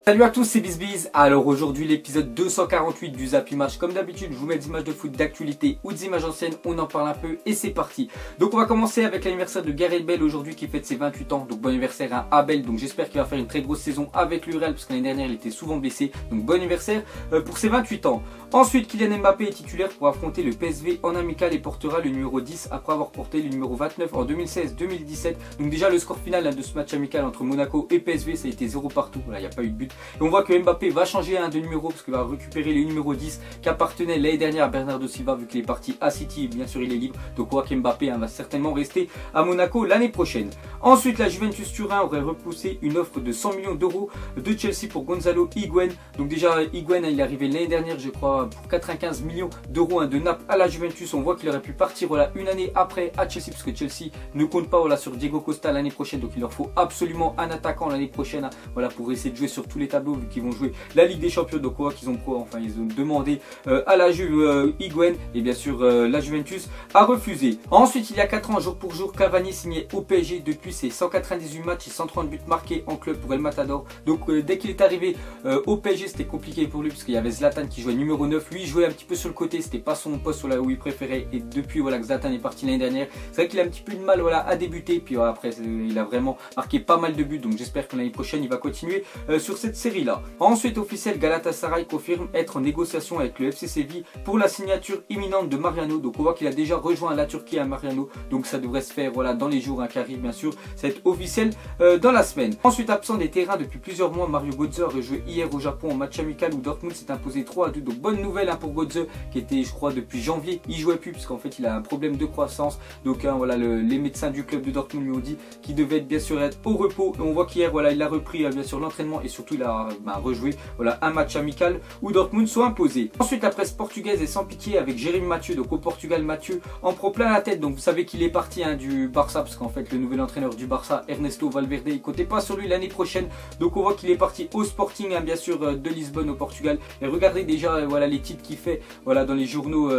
Salut à tous, c'est BizBiz. Alors aujourd'hui l'épisode 248 du Zap Image. Comme d'habitude je vous mets des images de foot d'actualité ou des images anciennes, on en parle un peu et c'est parti. Donc on va commencer avec l'anniversaire de Gareth Bale aujourd'hui qui fête ses 28 ans. Donc bon anniversaire à Abel, donc j'espère qu'il va faire une très grosse saison avec l'URL parce que l'année dernière il était souvent blessé. Donc bon anniversaire pour ses 28 ans. Ensuite Kylian Mbappé est titulaire pour affronter le PSV en amical et portera le numéro 10 après avoir porté le numéro 29 en 2016-2017. Donc déjà le score final de ce match amical entre Monaco et PSV ça a été 0 partout, voilà, il n'y a pas eu de but. Et on voit que Mbappé va changer de numéro parce qu'il va récupérer le numéro 10 qui appartenait l'année dernière à Bernardo Silva vu qu'il est parti à City et bien sûr il est libre. Donc on voit qu'Mbappé va certainement rester à Monaco l'année prochaine. Ensuite la Juventus Turin aurait repoussé une offre de 100 millions d'euros de Chelsea pour Gonzalo Higuain. Donc déjà Higuain il est arrivé l'année dernière je crois pour 95 millions d'euros de Naples à la Juventus. On voit qu'il aurait pu partir une année après à Chelsea parce que Chelsea ne compte pas sur Diego Costa l'année prochaine. Donc il leur faut absolument un attaquant l'année prochaine pour essayer de jouer sur tous les tableaux vu qu'ils vont jouer la Ligue des Champions. Donc on voit qu'ils ont demandé à la Juve Higuain et bien sûr la Juventus a refusé. Ensuite il y a 4 ans jour pour jour Cavani signait au PSG. Depuis ses 198 matchs et 130 buts marqués en club pour El Matador. Donc dès qu'il est arrivé au PSG c'était compliqué pour lui parce qu'il y avait Zlatan qui jouait numéro 9. Lui il jouait un petit peu sur le côté, c'était pas son poste où il préférait. Et depuis que Zlatan est parti l'année dernière, c'est vrai qu'il a un petit peu de mal à débuter. Puis après il a vraiment marqué pas mal de buts. Donc j'espère que l'année prochaine il va continuer sur cette série là. Ensuite officiel, Galatasaray confirme être en négociation avec le FC Séville pour la signature imminente de Mariano. Donc on voit qu'il a déjà rejoint la Turquie à Mariano. Donc ça devrait se faire dans les jours qui arrivent bien sûr. Ça va être officiel dans la semaine. Ensuite absent des terrains depuis plusieurs mois, Mario Götze a joué hier au Japon en match amical où Dortmund s'est imposé 3-2. Donc bonne nouvelle pour Götze qui était je crois depuis janvier. Il jouait plus parce qu'en fait il a un problème de croissance. Donc les médecins du club de Dortmund lui ont dit qu'il devait bien sûr être au repos. Et on voit qu'hier il a repris bien sûr l'entraînement et surtout il a rejoué un match amical où Dortmund soit imposé. Ensuite la presse portugaise est sans pitié avec Jérémy Mathieu. Donc au Portugal Mathieu en prend plein la tête. Donc vous savez qu'il est parti du Barça parce qu'en fait le nouvel entraîneur du Barça Ernesto Valverde il comptait pas sur lui l'année prochaine. Donc on voit qu'il est parti au Sporting bien sûr de Lisbonne au Portugal. Et regardez déjà les titres qu'il fait dans les journaux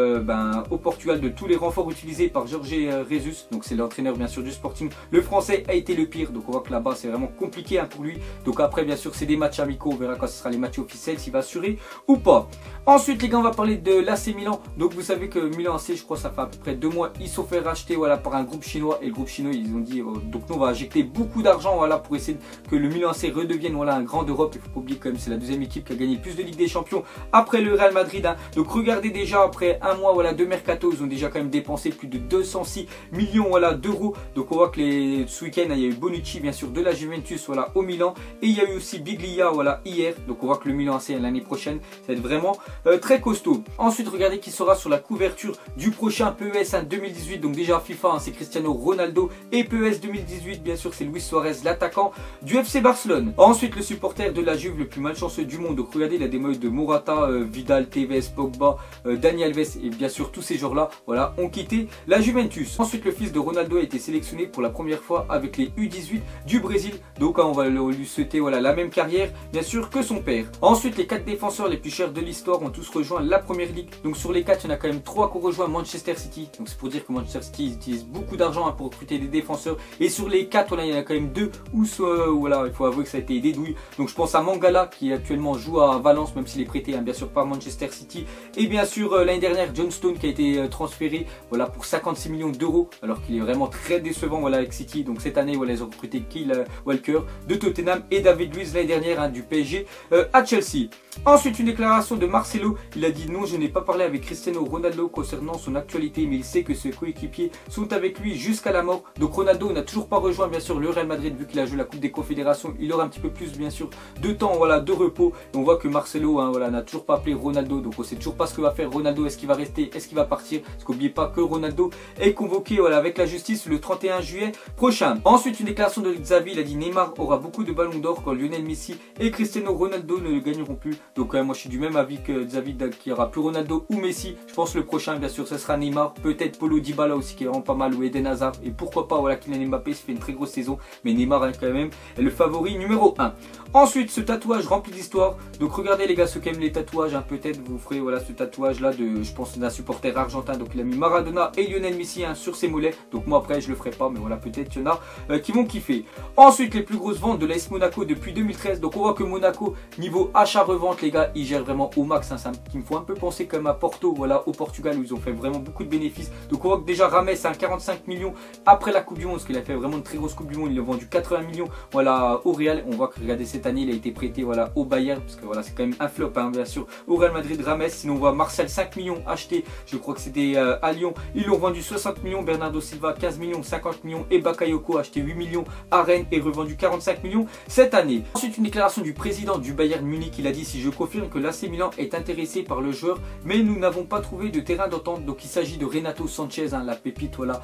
au Portugal de tous les renforts utilisés par Jorge Jesus. Donc c'est l'entraîneur bien sûr du Sporting. Le français a été le pire. Donc on voit que là-bas c'est vraiment compliqué pour lui. Donc après bien sûr c'est des matchs amicaux. On verra quand ce sera les matchs officiels s'il va assurer ou pas. Ensuite les gars on va parler de l'AC Milan. Donc vous savez que Milan AC je crois ça fait à peu près 2 mois ils se sont fait racheter par un groupe chinois. Et le groupe chinois ils ont dit donc nous on va injecter beaucoup d'argent pour essayer que le Milan AC redevienne un grand d'Europe. Il faut pas oublier quand même c'est la deuxième équipe qui a gagné le plus de Ligue des Champions après le Real Madrid. Donc regardez déjà après un mois de mercato ils ont déjà quand même dépensé plus de 206 millions d'euros. Donc on voit que ce week-end il y a eu Bonucci bien sûr de la Juventus au Milan et il y a eu aussi Biglia hier. Donc on voit que le Milan AC l'année prochaine ça va être vraiment très costaud. Ensuite regardez qui sera sur la couverture du prochain PES 2018. Donc déjà FIFA c'est Cristiano Ronaldo et PES 2018 bien sûr c'est Luis Suarez l'attaquant du FC Barcelone. Ensuite le supporter de la Juve le plus malchanceux du monde. Donc regardez il a des maillots de Morata, Vidal, Tevez, Pogba, Dani Alves et bien sûr tous ces joueurs là ont quitté la Juventus. Ensuite le fils de Ronaldo a été sélectionné pour la première fois avec les U18 du Brésil. Donc on va lui souhaiter la même carrière bien sûr que son père. Ensuite les 4 défenseurs les plus chers de l'histoire ont tous rejoint la première ligue. Donc sur les 4 il y en a quand même 3 qui ont rejoint Manchester City. Donc c'est pour dire que Manchester City utilise beaucoup d'argent pour recruter des défenseurs. Et sur les 4 il y en a quand même 2 où il faut avouer que ça a été des douilles. Donc je pense à Mangala qui actuellement joue à Valence même s'il est prêté bien sûr par Manchester City. Et bien sûr l'année dernière John Stone qui a été transféré pour 56 millions d'euros alors qu'il est vraiment très décevant avec City. Donc cette année ils ont recruté Kyle Walker de Tottenham et David Luiz l'année dernière du PSG à Chelsea. Ensuite une déclaration de Marcelo, il a dit non je n'ai pas parlé avec Cristiano Ronaldo concernant son actualité mais il sait que ses coéquipiers sont avec lui jusqu'à la mort. Donc Ronaldo n'a toujours pas rejoint bien sûr le Real Madrid vu qu'il a joué la Coupe des Confédérations. Il aura un petit peu plus bien sûr de temps de repos. Et on voit que Marcelo n'a toujours pas appelé Ronaldo. Donc on sait toujours pas ce que va faire Ronaldo. Est-ce qu'il va rester? Est-ce qu'il va partir? Parce qu'oubliez pas que Ronaldo est convoqué avec la justice le 31 juillet prochain. Ensuite une déclaration de Xavi, il a dit Neymar aura beaucoup de ballons d'or quand Lionel Messi et Cristiano Ronaldo ne le gagneront plus. Donc moi je suis du même avis que Xavi qu'il n'y aura plus Ronaldo ou Messi. Je pense que le prochain bien sûr ce sera Neymar, peut-être Paulo Dybala aussi qui est vraiment pas mal ou Eden Hazard et pourquoi pas Kylian Mbappé se fait une très grosse saison mais Neymar quand même est le favori numéro 1. Ensuite ce tatouage rempli d'histoire. Donc regardez les gars ceux qui aiment les tatouages peut-être vous ferez ce tatouage là de je pense d'un supporter argentin. Donc il a mis Maradona et Lionel Messi sur ses mollets. Donc moi après je le ferai pas mais peut-être qu'il y en a qui vont kiffer. Ensuite les plus grosses ventes de l'AS Monaco depuis 2013. Donc Donc on voit que Monaco, niveau achat-revente les gars, ils gèrent vraiment au max, hein. Ça qui me faut un peu penser comme à Porto, voilà, au Portugal où ils ont fait vraiment beaucoup de bénéfices. Donc on voit que déjà Rames a 45 millions après la Coupe du Monde, parce qu'il a fait vraiment une très grosse Coupe du Monde, il a vendu 80 millions voilà, au Real. On voit que regardez cette année il a été prêté voilà, au Bayern, parce que voilà c'est quand même un flop hein, bien sûr, au Real Madrid Rames. Sinon on voit Martial 5 millions acheté, je crois que c'était à Lyon, ils l'ont vendu 60 millions, Bernardo Silva 15 millions, 50 millions et Bakayoko acheté 8 millions à Rennes et revendu 45 millions cette année. Ensuite une déclaration du président du Bayern Munich, il a dit: si je confirme que l'AC Milan est intéressé par le joueur, mais nous n'avons pas trouvé de terrain d'entente. Donc il s'agit de Renato Sanchez, hein, la pépite voilà,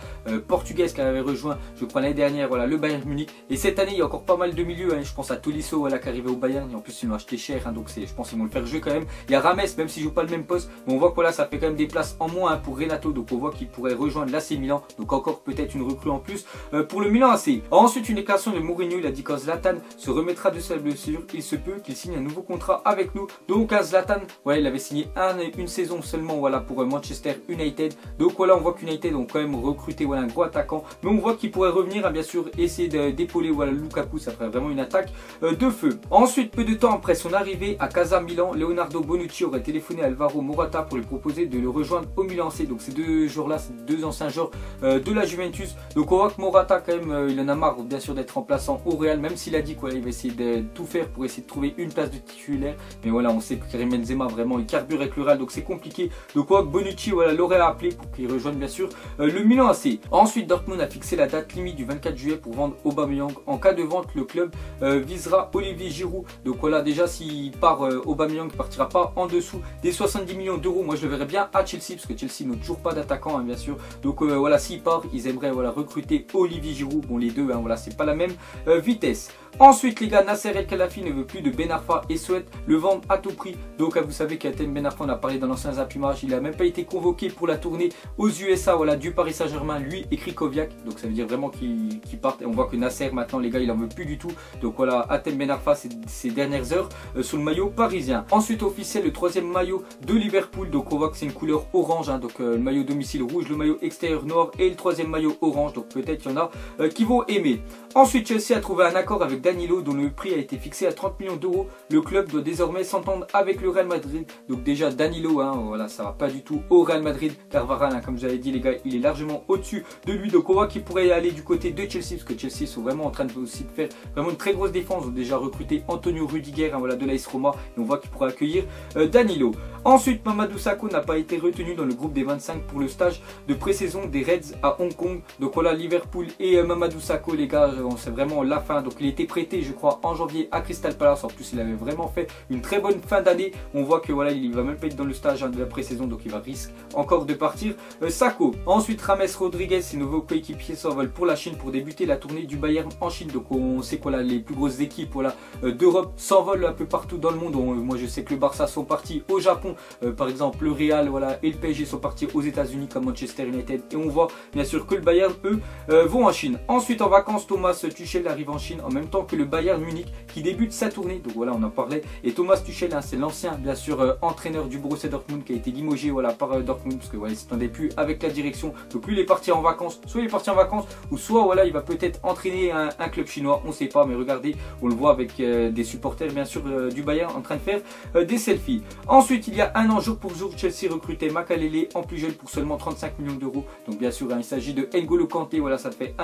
portugaise qui avait rejoint je crois l'année dernière voilà, le Bayern Munich. Et cette année il y a encore pas mal de milieux, hein. Je pense à Tolisso voilà, qui est arrivé au Bayern, et en plus ils l'ont acheté cher, hein, donc je pense qu'ils vont le faire jouer quand même. Il y a Rames, même s'il joue pas le même poste, mais on voit que voilà, ça fait quand même des places en moins hein, pour Renato, donc on voit qu'il pourrait rejoindre l'AC Milan, donc encore peut-être une recrue en plus pour le Milan AC. Ensuite une déclaration de Mourinho, il a dit: quand Zlatan se remettra de sa blessure, il se peut qu'il signe un nouveau contrat avec nous. Donc Zlatan, voilà, il avait signé une saison seulement voilà, pour Manchester United, donc voilà, on voit qu'United ont quand même recruté voilà, un gros attaquant, mais on voit qu'il pourrait revenir hein, bien sûr, essayer d'épauler voilà, Lukaku, ça ferait vraiment une attaque de feu. Ensuite, peu de temps après son arrivée à Casa Milan, Leonardo Bonucci aurait téléphoné à Alvaro Morata pour lui proposer de le rejoindre au Milan AC. Donc ces deux joueurs-là, c'est deux anciens joueurs de la Juventus. Donc on voit que Morata quand même, il en a marre bien sûr d'être remplaçant au Real, même s'il a dit qu'il va essayer de tout faire pour essayer de trouver une place de titulaire. Mais voilà, on sait que Karim Benzema vraiment il carbure avec le Real, donc c'est compliqué. Donc on voit que Bonucci voilà, l'aurait appelé pour qu'il rejoigne bien sûr le Milan AC. Ensuite Dortmund a fixé la date limite du 24 juillet pour vendre Aubameyang. En cas de vente, le club visera Olivier Giroud. Donc voilà, déjà s'il part Aubameyang, il partira pas en dessous des 70 millions d'euros. Moi je le verrais bien à Chelsea, parce que Chelsea n'a toujours pas d'attaquant hein, bien sûr. Donc voilà, s'il part, ils aimeraient voilà, recruter Olivier Giroud. Bon les deux, hein, voilà, c'est pas la même vitesse. Ensuite les gars, Nasser El Khelaifi ne veut plus de Ben Arfa et souhaite le vendre à tout prix. Donc vous savez qu'Atem Ben Arfa, on a parlé dans l'ancien Zapimage, il a même pas été convoqué pour la tournée aux USA voilà, du Paris Saint-Germain, lui et Krikoviak. Donc ça veut dire vraiment qu'il parte. Et on voit que Nasser maintenant les gars, il en veut plus du tout. Donc voilà, Atem Ben Arfa ces dernières heures sur le maillot parisien. Ensuite officiel, le troisième maillot de Liverpool. Donc on voit que c'est une couleur orange, hein, donc le maillot domicile rouge, le maillot extérieur noir et le troisième maillot orange. Donc peut-être il y en a qui vont aimer. Ensuite Chelsea a trouvé un accord avec Danilo dont le prix a été fixé à 30 millions d'euros. Le club doit désormais s'entendre avec le Real Madrid. Donc déjà Danilo, hein, voilà, ça va pas du tout au Real Madrid, car Varane, hein, comme j'avais dit les gars, il est largement au-dessus de lui. Donc on voit qu'il pourrait aller du côté de Chelsea, parce que Chelsea sont vraiment en train de aussi de faire vraiment une très grosse défense. Ils ont déjà recruté Antonio Rudiger, hein, voilà, de l'AS Roma, et on voit qu'il pourrait accueillir Danilo. Ensuite Mamadou Sakho n'a pas été retenu dans le groupe des 25 pour le stage de pré-saison des Reds à Hong Kong. Donc voilà, Liverpool et Mamadou Sakho les gars, c'est vraiment la fin. Donc il était prêté je crois en janvier à Crystal Palace. En plus il avait vraiment fait une très bonne fin d'année. On voit que voilà, il va même pas être dans le stage hein, de la pré-saison, donc il va risquer encore de partir Sakho. Ensuite Rames Rodriguez, ses nouveaux coéquipiers s'envolent pour la Chine pour débuter la tournée du Bayern en Chine. Donc on sait que voilà, les plus grosses équipes voilà, d'Europe s'envolent un peu partout dans le monde. Moi je sais que le Barça sont partis au Japon, par exemple le Real voilà, et le PSG sont partis aux États-Unis comme Manchester United, et on voit bien sûr que le Bayern eux vont en Chine. Ensuite en vacances, Thomas Tuchel arrive en Chine en même temps que le Bayern Munich qui débute sa tournée. Donc voilà, on en parlait. Et Thomas Tuchel, hein, c'est l'ancien bien sûr entraîneur du Borussia Dortmund qui a été limogé voilà, par Dortmund, parce que voilà, il ne s'entendait plus avec la direction. Donc lui il est parti en vacances, soit il est parti en vacances, ou soit voilà, il va peut-être entraîner un club chinois, on ne sait pas. Mais regardez, on le voit avec des supporters bien sûr du Bayern en train de faire des selfies. Ensuite il y a un an jour pour jour, Chelsea recrutait Makalele en plus jeune pour seulement 35 millions d'euros. Donc bien sûr hein, il s'agit de N'Golo Kanté, voilà, ça fait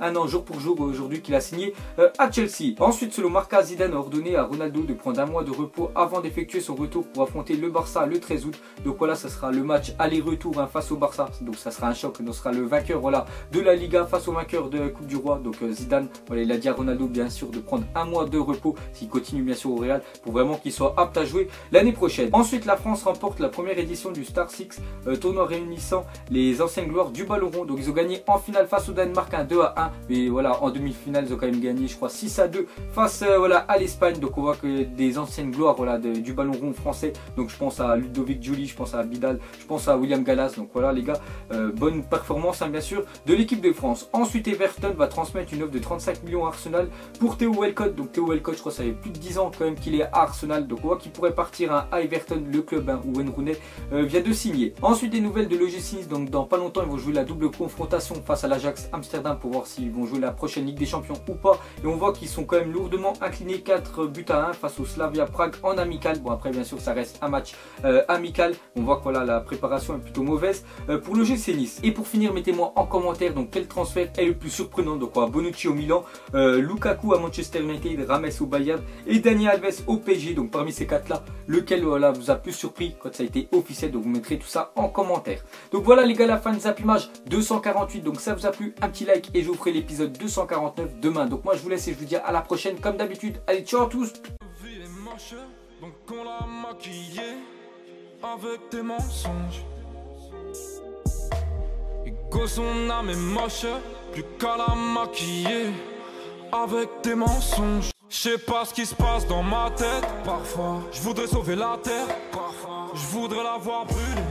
un an jour pour jour aujourd'hui qu'il a signé à Chelsea. Ensuite selon Marca, Zidane a ordonné à Ronaldo de prendre un mois de repos avant d'effectuer son retour pour affronter le Barça le 13 août. Donc voilà, ça sera le match aller-retour hein, face au Barça. Donc ça sera un choc, donc sera le vainqueur voilà, de la Liga face au vainqueur de la Coupe du Roi. Donc Zidane, voilà, il a dit à Ronaldo bien sûr de prendre un mois de repos s'il continue bien sûr au Real, pour vraiment qu'il soit apte à jouer l'année prochaine. Ensuite la France remporte la première édition du Star Six, tournoi réunissant les anciennes gloires du ballon rond. Donc ils ont gagné en finale face au Danemark 2-1, mais voilà, en demi-finale ils ont quand même gagné je crois 6-2 face voilà, à l'Espagne. Donc on voit que des anciennes gloires voilà, du ballon rond français. Donc je pense à Ludovic Giuly, je pense à Bidal, je pense à William Gallas. Donc voilà les gars, bonne performance hein, bien sûr de l'équipe de France. Ensuite Everton va transmettre une offre de 35 millions à Arsenal pour Theo Walcott. Donc Theo Walcott, je crois que ça fait plus de 10 ans quand même qu'il est à Arsenal. Donc on voit qu'il pourrait partir hein, à Everton, le club hein, où Wayne Rooney vient de signer. Ensuite des nouvelles de l'OGC, donc dans pas longtemps ils vont jouer la double confrontation face à l'Ajax Amsterdam pour voir s'ils vont jouer la prochaine Ligue des Champions ou pas. Et on voit qu'ils sont quand même lourdement inclinés incliné 4-1 face au Slavia Prague en amical. Bon après bien sûr ça reste un match amical. On voit que voilà, la préparation est plutôt mauvaise pour le GC Nice. Et pour finir, mettez-moi en commentaire donc quel transfert est le plus surprenant. Donc Bonucci au Milan, Lukaku à Manchester United, Rames au Bayern et Dani Alves au PSG. Donc parmi ces quatre là, lequel voilà, vous a plus surpris quand ça a été officiel. Donc vous mettrez tout ça en commentaire. Donc voilà les gars, la fin de Zap Image 248. Donc ça vous a plu, un petit like et je vous ferai l'épisode 249 demain. Donc moi je vous laisse et je vous dis à la prochaine comme d'habitude. Allez, ciao à tous. Donc on l'a maquillé avec des mensonges. Et que son âme est moche, plus qu'à la maquiller avec des mensonges. Je sais pas ce qui se passe dans ma tête. Parfois, je voudrais sauver la terre. Parfois, je voudrais la voir brûler.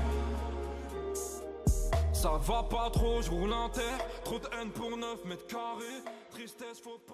Ça va pas trop, je roule un terre. Trop de haine pour 9 mètres carrés. Tristesse, faut pas.